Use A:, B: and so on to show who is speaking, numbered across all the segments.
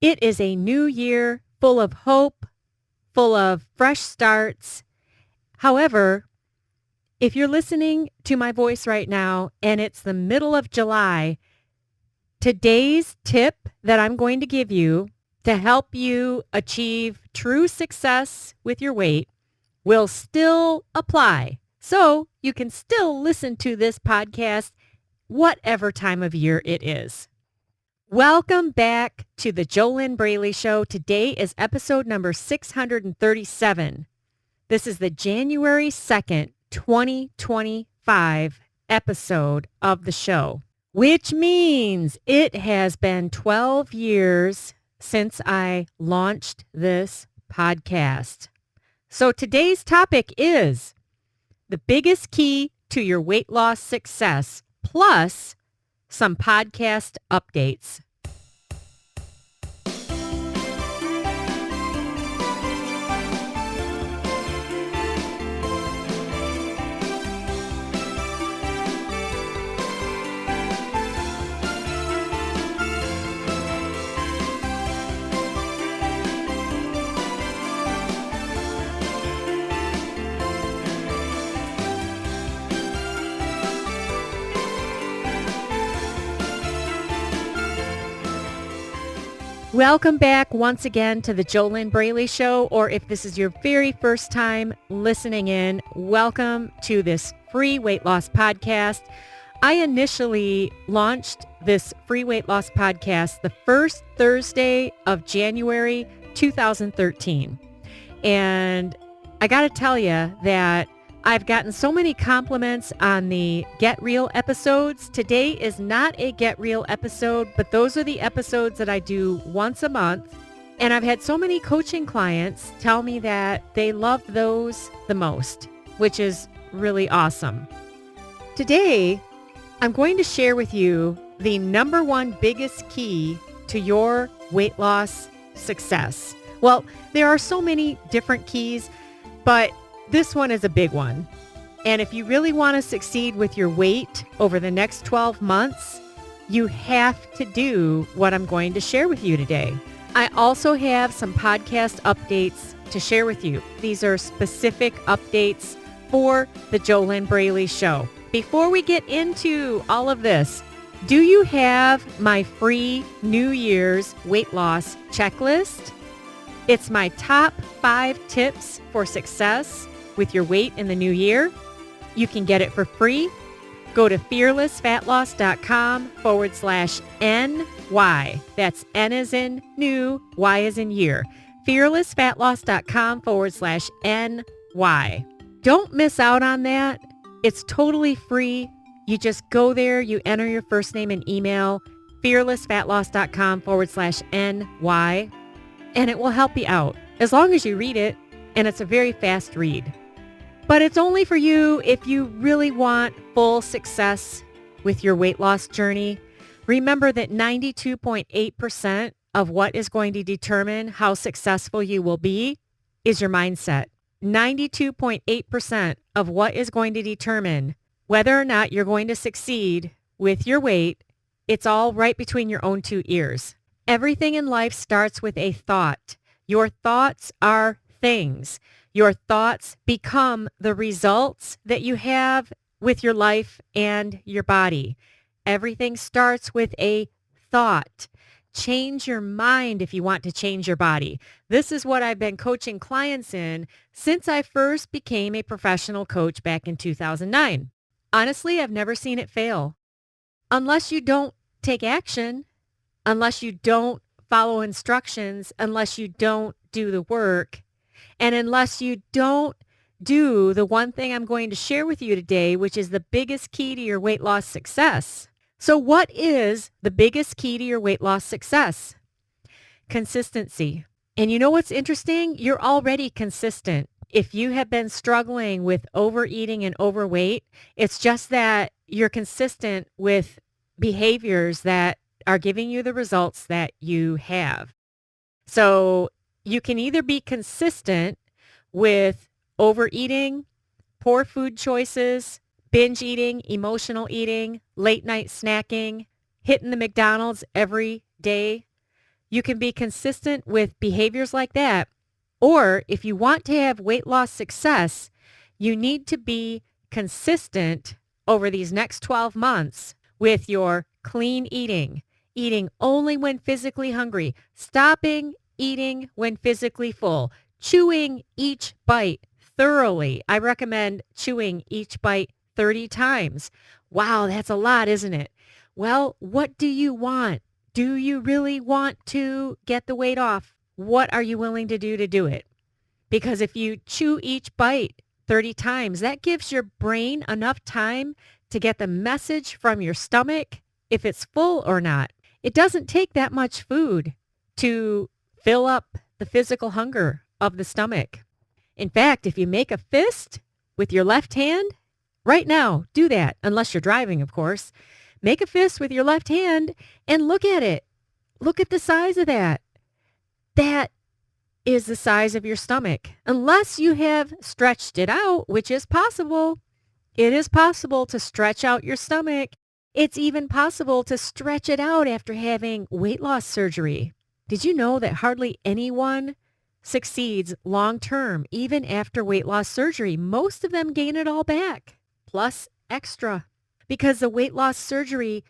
A: It is a new year full of hope, full of fresh starts. However, if you're listening to my voice right now and it's the middle of July, today's tip that I'm going to give you to help you achieve true success with your weight will still apply. So you can still listen to this podcast whatever time of year it is. Welcome back to the JoLynn Braley Show. Today is episode number 637. This is the January 2nd, 2025 episode of the show, which means it has been 12 years since I launched this podcast. So today's topic is the biggest key to your weight loss success, plus some podcast updates. Welcome back once again to the JoLynn Braley Show, or if this is your very first time listening in, welcome to this free weight loss podcast. I initially launched this free weight loss podcast the first Thursday of January 2013. And I got to tell you that I've gotten so many compliments on the Get Real episodes. Today is not a Get Real episode, but those are the episodes that I do once a month. And I've had so many coaching clients tell me that they love those the most, which is really awesome. Today, I'm going to share with you the number one biggest key to your weight loss success. Well, there are so many different keys, but this one is a big one. And if you really want to succeed with your weight over the next 12 months, you have to do what I'm going to share with you today. I also have some podcast updates to share with you. These are specific updates for the JoLynn Braley Show. Before we get into all of this, do you have my free New Year's weight loss checklist? It's my top 5 tips for success with your weight in the new year. You can get it for free. Go to fearlessfatloss.com/NY. That's N as in new, Y as in year. fearlessfatloss.com/NY. Don't miss out on that. It's totally free. You just go there, you enter your first name and email, fearlessfatloss.com/NY, and it will help you out as long as you read it, and it's a very fast read. But it's only for you if you really want full success with your weight loss journey. Remember that 92.8% of what is going to determine how successful you will be is your mindset. 92.8% of what is going to determine whether or not you're going to succeed with your weight, it's all right between your own 2 ears. Everything in life starts with a thought. Your thoughts are things. Your thoughts become the results that you have with your life and your body. Everything starts with a thought. Change your mind if you want to change your body. This is what I've been coaching clients in since I first became a professional coach back in 2009. Honestly, I've never seen it fail. Unless you don't take action, unless you don't follow instructions, unless you don't do the work, and unless you don't do the one thing I'm going to share with you today, which is the biggest key to your weight loss success. So what is the biggest key to your weight loss success? Consistency. And you know what's interesting? You're already consistent. If you have been struggling with overeating and overweight, it's just that you're consistent with behaviors that are giving you the results that you have. So you can either be consistent with overeating, poor food choices, binge eating, emotional eating, late night snacking, hitting the McDonald's every day. You can be consistent with behaviors like that. Or if you want to have weight loss success, you need to be consistent over these next 12 months with your clean eating, eating only when physically hungry, stopping eating when physically full, chewing each bite thoroughly. I recommend chewing each bite 30 times. Wow, that's a lot, isn't it? Well, what do you want? Do you really want to get the weight off? What are you willing to do it? Because if you chew each bite 30 times, that gives your brain enough time to get the message from your stomach if it's full or not. It doesn't take that much food to fill up the physical hunger of the stomach. In fact, if you make a fist with your left hand, right now, do that, unless you're driving, of course. Make a fist with your left hand and look at it. Look at the size of that. That is the size of your stomach. Unless you have stretched it out, which is possible. It is possible to stretch out your stomach. It's even possible to stretch it out after having weight loss surgery. Did you know that hardly anyone succeeds long term, even after weight loss surgery? Most of them gain it all back, plus extra. Because the weight loss surgery,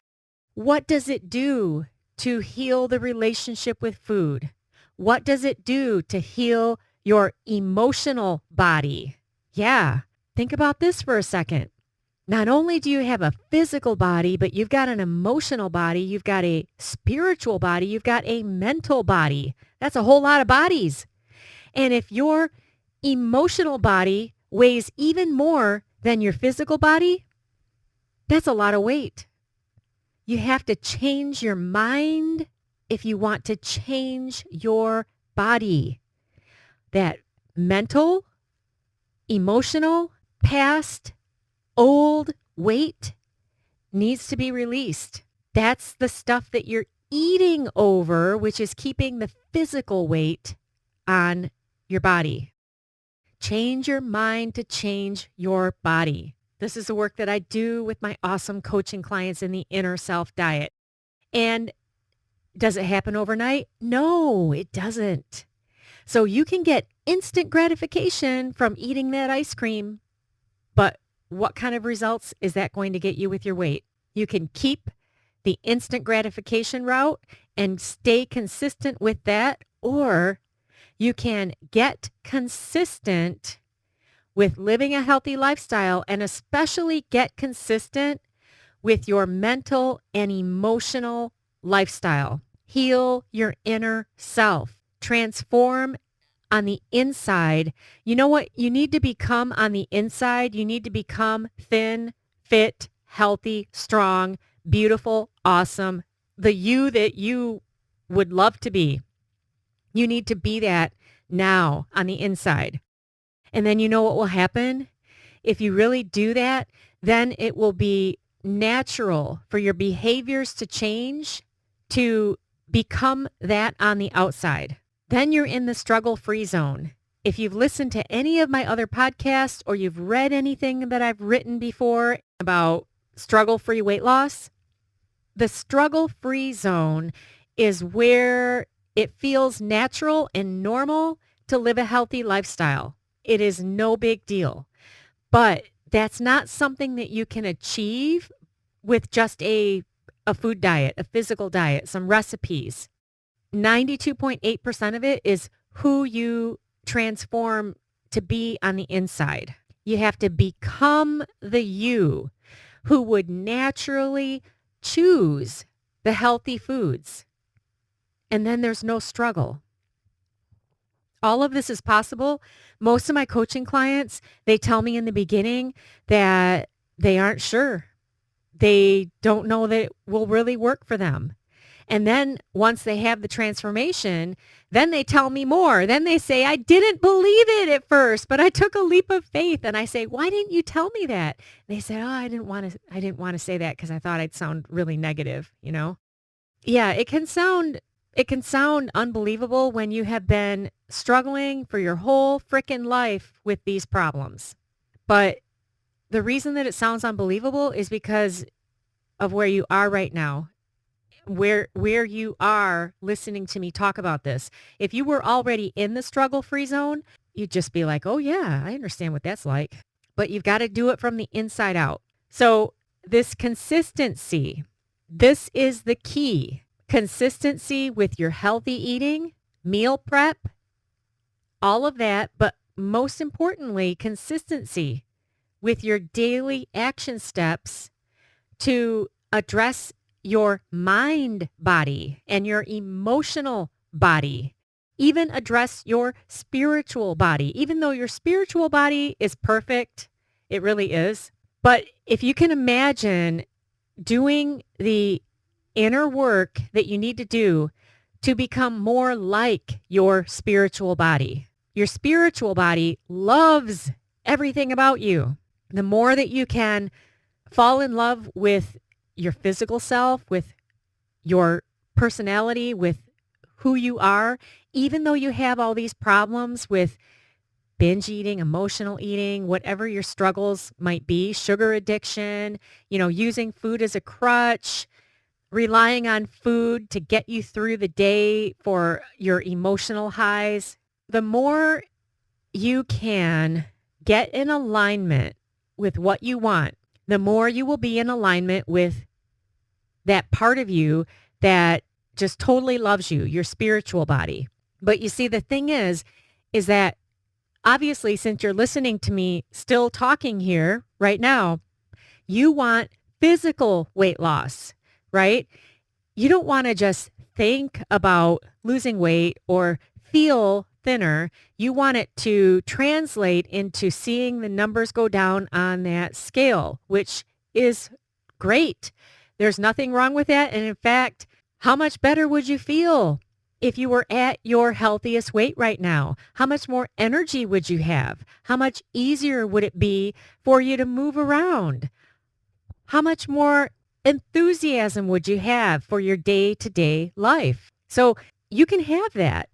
A: what does it do to heal the relationship with food? What does it do to heal your emotional body? Yeah, think about this for a second. Not only do you have a physical body, but you've got an emotional body, you've got a spiritual body, you've got a mental body. That's a whole lot of bodies. And if your emotional body weighs even more than your physical body, that's a lot of weight. You have to change your mind if you want to change your body. That mental, emotional, past, old weight needs to be released. That's the stuff that you're eating over, which is keeping the physical weight on your body. Change your mind to change your body. This is the work that I do with my awesome coaching clients in the Inner Self Diet. And does it happen overnight? No, it doesn't. So you can get instant gratification from eating that ice cream, but what kind of results is that going to get you with your weight? You can keep the instant gratification route and stay consistent with that, or you can get consistent with living a healthy lifestyle, and especially get consistent with your mental and emotional lifestyle. Heal your inner self. Transform on the inside. You know what you need to become on the inside? You need to become thin, fit, healthy, strong, beautiful, awesome. The you that you would love to be. You need to be that now on the inside. And then you know what will happen? If you really do that, then it will be natural for your behaviors to change to become that on the outside. Then you're in the struggle-free zone. If you've listened to any of my other podcasts or you've read anything that I've written before about struggle-free weight loss, the struggle-free zone is where it feels natural and normal to live a healthy lifestyle. It is no big deal. But that's not something that you can achieve with just a food diet, a physical diet, some recipes. 92.8% of it is who you transform to be on the inside. You have to become the you who would naturally choose the healthy foods. And then there's no struggle. All of this is possible. Most of my coaching clients, they tell me in the beginning that they aren't sure. They don't know that it will really work for them. And then once they have the transformation, then they tell me more. Then they say, I didn't believe it at first, but I took a leap of faith. And I say, why didn't you tell me that? And they say, oh, I didn't want to say that because I thought I'd sound really negative, you know? Yeah, it can sound unbelievable when you have been struggling for your whole frickin' life with these problems. But the reason that it sounds unbelievable is because of where you are right now. where you are listening to me talk about this. If you were already in the struggle-free zone, you'd just be like, oh yeah, I understand what that's like. But you've got to do it from the inside out. So this consistency, this is the key. Consistency with your healthy eating, meal prep, all of that. But most importantly, consistency with your daily action steps to address your mind body and your emotional body, even address your spiritual body, even though your spiritual body is perfect. It really is. But if you can imagine doing the inner work that you need to do to become more like your spiritual body loves everything about you. The more that you can fall in love with your physical self, with your personality, with who you are, even though you have all these problems with binge eating, emotional eating, whatever your struggles might be, sugar addiction, using food as a crutch, relying on food to get you through the day for your emotional highs. The more you can get in alignment with what you want, the more you will be in alignment with that part of you that just totally loves you, your spiritual body. But you see, the thing is that obviously, since you're listening to me still talking here right now, you want physical weight loss, right? You don't want to just think about losing weight or feel thinner. You want it to translate into seeing the numbers go down on that scale, which is great. There's nothing wrong with that. And in fact, how much better would you feel if you were at your healthiest weight right now? How much more energy would you have? How much easier would it be for you to move around? How much more enthusiasm would you have for your day-to-day life? So you can have that.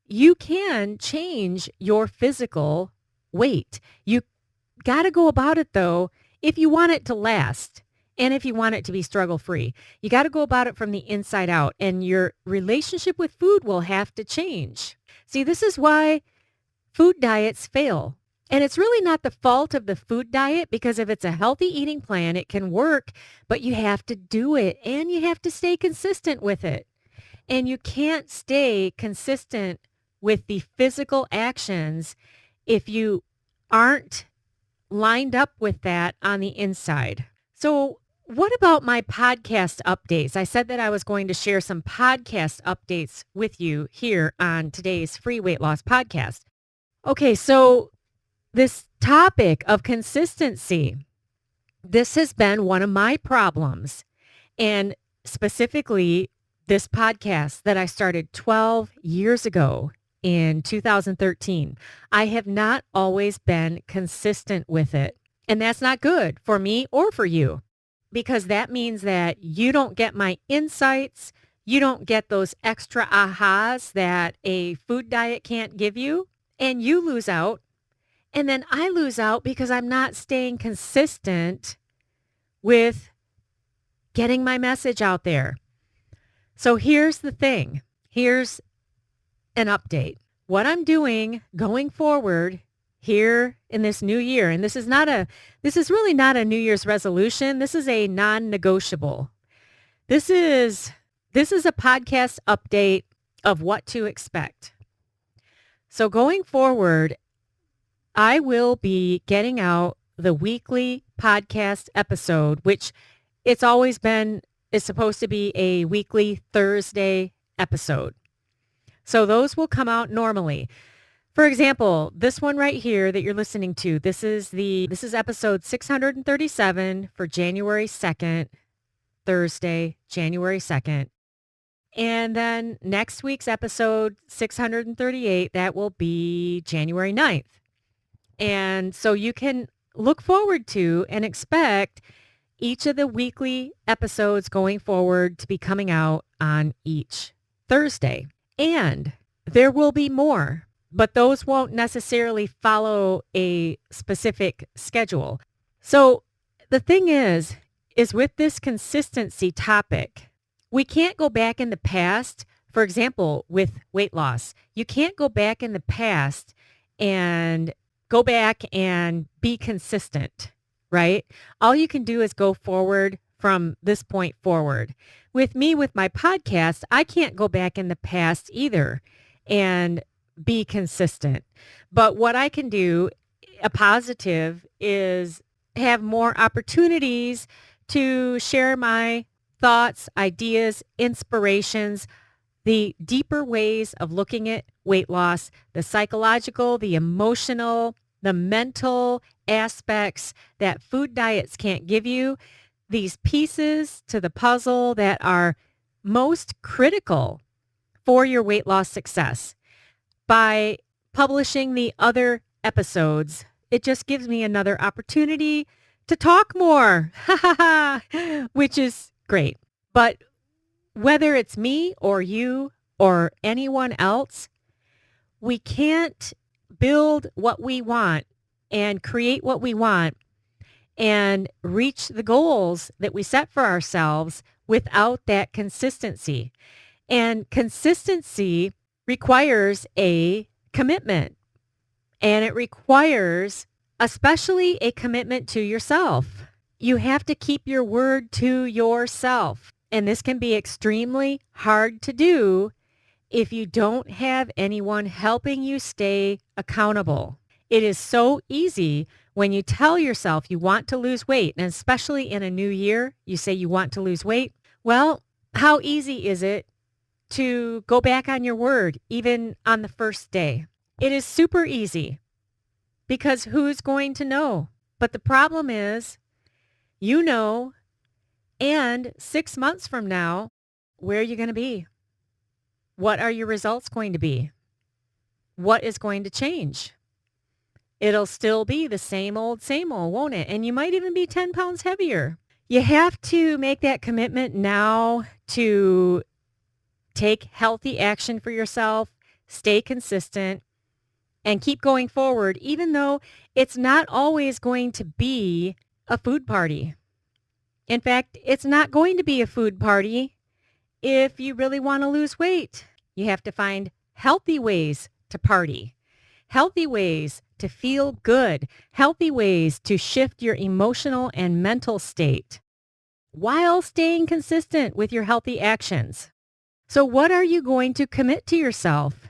A: You can change your physical weight. You got to go about it, though, if you want it to last. And if you want it to be struggle-free, you got to go about it from the inside out, and your relationship with food will have to change. See, this is why food diets fail. And it's really not the fault of the food diet, because if it's a healthy eating plan, it can work, but you have to do it and you have to stay consistent with it. And you can't stay consistent with the physical actions if you aren't lined up with that on the inside. So what about my podcast updates? I said that I was going to share some podcast updates with you here on today's Free Weight Loss Podcast. Okay, so this topic of consistency, this has been one of my problems. And specifically, this podcast that I started 12 years ago in 2013, I have not always been consistent with it. And that's not good for me or for you, because that means that you don't get my insights. You don't get those extra ahas that a food diet can't give you, and you lose out. And then I lose out because I'm not staying consistent with getting my message out there. So here's the thing. Here's an update. What I'm doing going forward here in this new year, and this is really not a New Year's resolution. This is a non-negotiable. This is a podcast update of what to expect. So going forward, I will be getting out the weekly podcast episode, which it's supposed to be a weekly Thursday episode. So those will come out normally. For example, this one right here that you're listening to, this is episode 637 for January 2nd, Thursday, January 2nd. And then next week's episode 638, that will be January 9th. And so you can look forward to and expect each of the weekly episodes going forward to be coming out on each Thursday. And there will be more, but those won't necessarily follow a specific schedule. So the thing is with this consistency topic, We can't go back in the past. For example, with weight loss, you can't go back in the past and go back and be consistent, right? All you can do is go forward from this point forward. With me, with my podcast, I can't go back in the past either and be consistent. But what I can do, a positive, is have more opportunities to share my thoughts, ideas, inspirations, the deeper ways of looking at weight loss, the psychological, the emotional, the mental aspects that food diets can't give you, these pieces to the puzzle that are most critical for your weight loss success. By publishing the other episodes, it just gives me another opportunity to talk more, which is great. But whether it's me or you or anyone else, we can't build what we want and create what we want and reach the goals that we set for ourselves without that consistency. And consistency requires a commitment, and it requires especially a commitment to yourself. You have to keep your word to yourself. And this can be extremely hard to do if you don't have anyone helping you stay accountable. It is so easy when you tell yourself you want to lose weight, and especially in a new year, you say you want to lose weight. Well, how easy is it to go back on your word, even on the first day? It is super easy because who's going to know? But the problem is, you know, and 6 months from now, where are you going to be? What are your results going to be? What is going to change? It'll still be the same old, won't it? And you might even be 10 pounds heavier. You have to make that commitment now to take healthy action for yourself, stay consistent, and keep going forward, even though it's not always going to be a food party. In fact, it's not going to be a food party if you really want to lose weight. You have to find healthy ways to party, healthy ways to feel good, healthy ways to shift your emotional and mental state while staying consistent with your healthy actions. So what are you going to commit to yourself?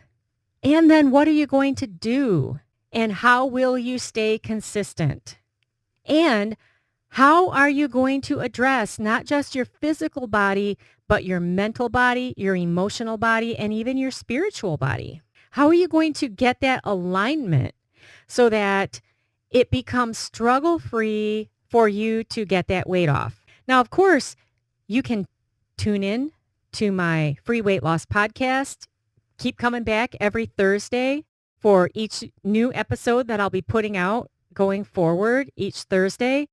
A: And then what are you going to do? And how will you stay consistent? And how are you going to address not just your physical body, but your mental body, your emotional body, and even your spiritual body? How are you going to get that alignment so that it becomes struggle-free for you to get that weight off? Now, of course, you can tune in to my free weight loss podcast. Keep coming back every Thursday for each new episode that I'll be putting out going forward each Thursday.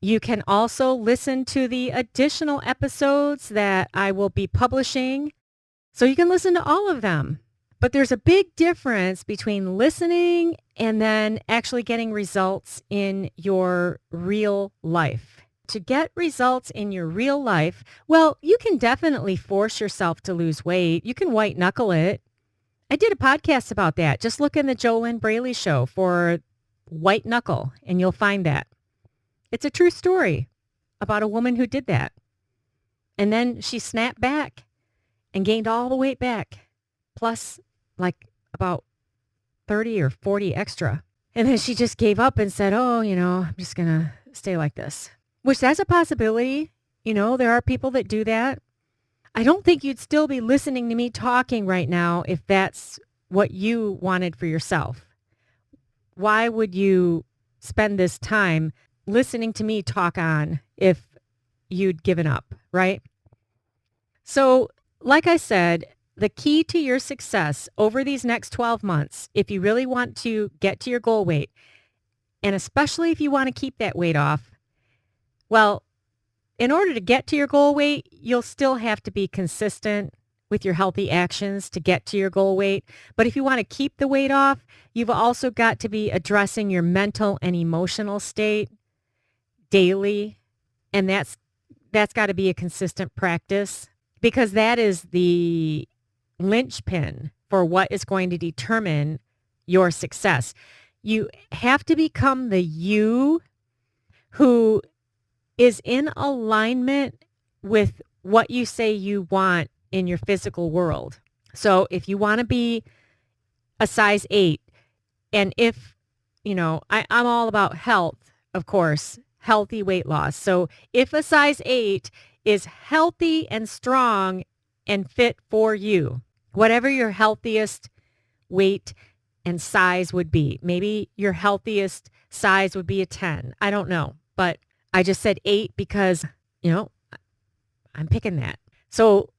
A: You can also listen to the additional episodes that I will be publishing, so you can listen to all of them. But there's a big difference between listening and then actually getting results in your real life. To get results in your real life, well, you can definitely force yourself to lose weight. You can white knuckle it. I did a podcast about that. Just look in the JoLynn Braley Show for white knuckle, and you'll find that. It's a true story about a woman who did that. And then she snapped back and gained all the weight back, plus like about 30 or 40 extra. And then she just gave up and said, I'm just going to stay like this, which that's a possibility. There are people that do that. I don't think you'd still be listening to me talking right now if that's what you wanted for yourself. Why would you spend this time listening to me talk on if you'd given up, right? So, like I said, the key to your success over these next 12 months, if you really want to get to your goal weight, and especially if you want to keep that weight off, well, in order to get to your goal weight, you'll still have to be consistent with your healthy actions to get to your goal weight. But if you want to keep the weight off, you've also got to be addressing your mental and emotional state daily. And that's got to be a consistent practice. because that is the linchpin for what is going to determine your success. You have to become the you who is in alignment with what you say you want in your physical world. So if you want to be a size 8, and if, I'm all about health, of course, healthy weight loss. So if a size 8 is healthy and strong and fit for you, whatever your healthiest weight and size would be, maybe your healthiest size would be a 10. I don't know, but I just said 8 because, I'm picking that. So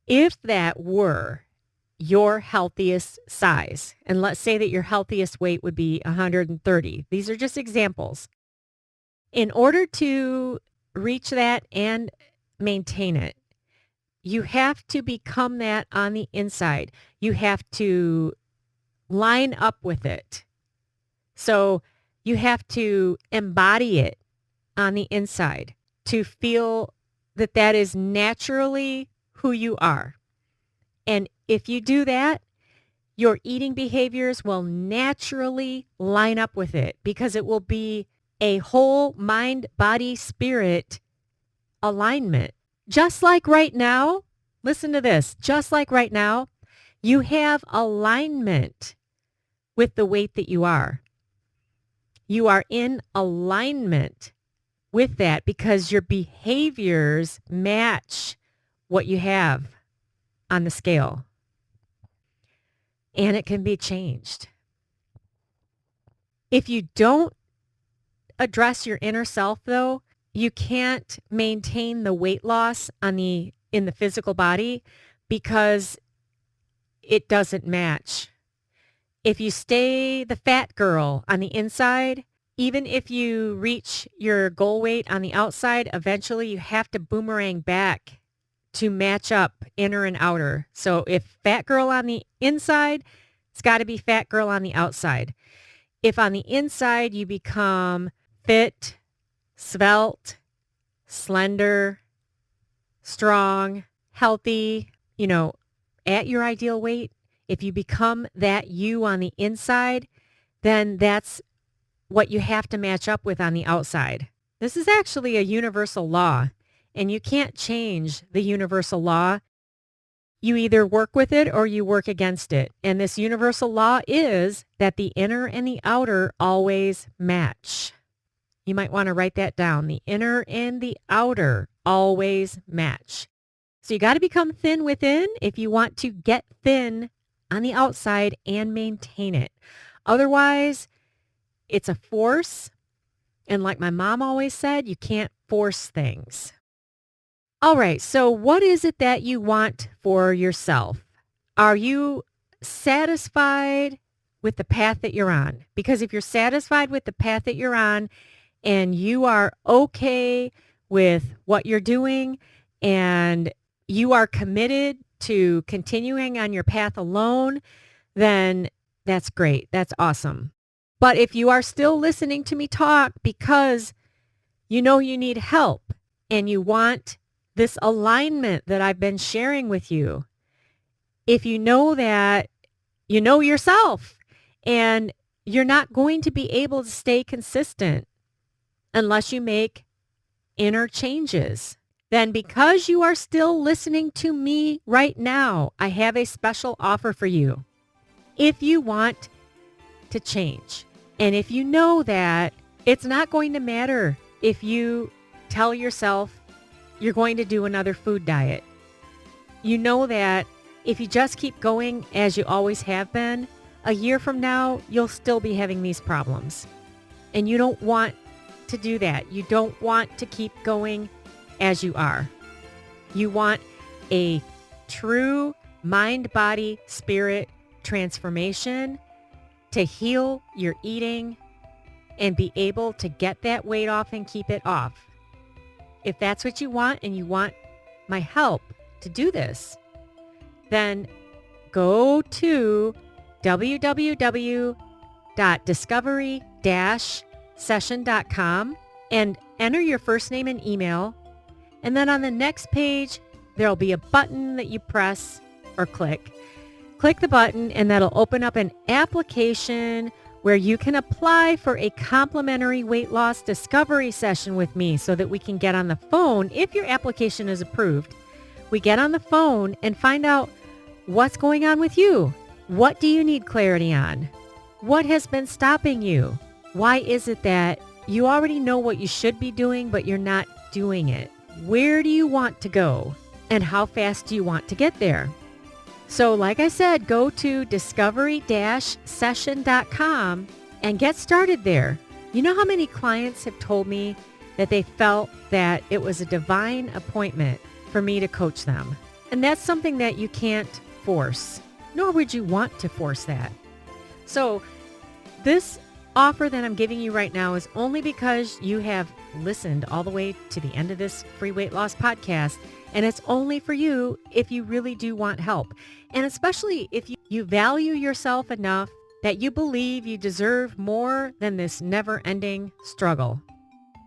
A: if that were your healthiest size, and let's say that your healthiest weight would be 130. These are just examples. In order to reach that and maintain it, you have to become that on the inside. You have to line up with it. So you have to embody it on the inside to feel that that is naturally who you are. And if you do that, your eating behaviors will naturally line up with it because it will be a whole mind, body, spirit alignment. Just like right now, listen to this, just like right now, you have alignment with the weight that you are. You are in alignment with that because your behaviors match what you have on the scale. And it can be changed. If you don't address your inner self, though, you can't maintain the weight loss in the physical body because it doesn't match. If you stay the fat girl on the inside, even if you reach your goal weight on the outside, eventually you have to boomerang back to match up inner and outer. So if fat girl on the inside, it's got to be fat girl on the outside. If on the inside you become fit, svelte, slender, strong, healthy, at your ideal weight, if you become that you on the inside, then that's what you have to match up with on the outside. This is actually a universal law, and you can't change the universal law. You either work with it or you work against it. And this universal law is that the inner and the outer always match. You might want to write that down. The inner and the outer always match. So you got to become thin within if you want to get thin on the outside and maintain it. Otherwise, it's a force. And like my mom always said, you can't force things. All right, so what is it that you want for yourself? Are you satisfied with the path that you're on? Because if you're satisfied with the path that you're on and you are okay with what you're doing and you are committed to continuing on your path alone, then that's great. That's awesome. But if you are still listening to me talk because you know you need help and you want this alignment that I've been sharing with you, if you know that you know yourself and you're not going to be able to stay consistent unless you make inner changes, then because you are still listening to me right now, I have a special offer for you. If you want to change, and if you know that it's not going to matter if you tell yourself you're going to do another food diet. You know that if you just keep going as you always have been, a year from now, you'll still be having these problems. And you don't want to do that. You don't want to keep going as you are. You want a true mind, body, spirit transformation to heal your eating and be able to get that weight off and keep it off. If that's what you want and you want my help to do this, then go to www.discovery-session.com and enter your first name and email. And then on the next page, there'll be a button that you press or click. Click the button and that'll open up an application where you can apply for a complimentary weight loss discovery session with me so that we can get on the phone. If your application is approved, we get on the phone and find out what's going on with you. What do you need clarity on? What has been stopping you? Why is it that you already know what you should be doing, but you're not doing it? Where do you want to go? And how fast do you want to get there? So like I said, go to discovery-session.com and get started there. You know how many clients have told me that they felt that it was a divine appointment for me to coach them? And that's something that you can't force, nor would you want to force that. So this offer that I'm giving you right now is only because you have listened all the way to the end of this free weight loss podcast. And it's only for you if you really do want help. And especially if you value yourself enough that you believe you deserve more than this never-ending struggle.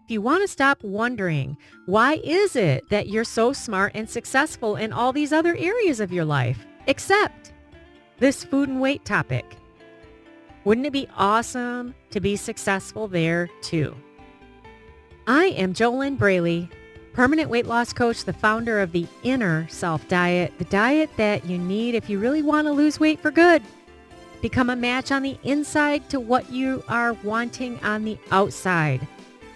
A: If you want to stop wondering, why is it that you're so smart and successful in all these other areas of your life, except this food and weight topic? Wouldn't it be awesome to be successful there too? I am JoLynn Braley, permanent weight loss coach, the founder of the Inner Self Diet, the diet that you need if you really want to lose weight for good. Become a match on the inside to what you are wanting on the outside.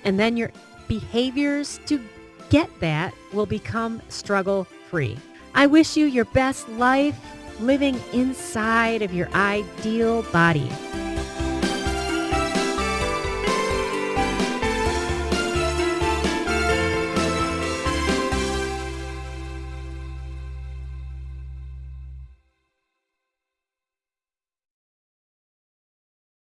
A: And then your behaviors to get that will become struggle-free. I wish you your best life living inside of your ideal body.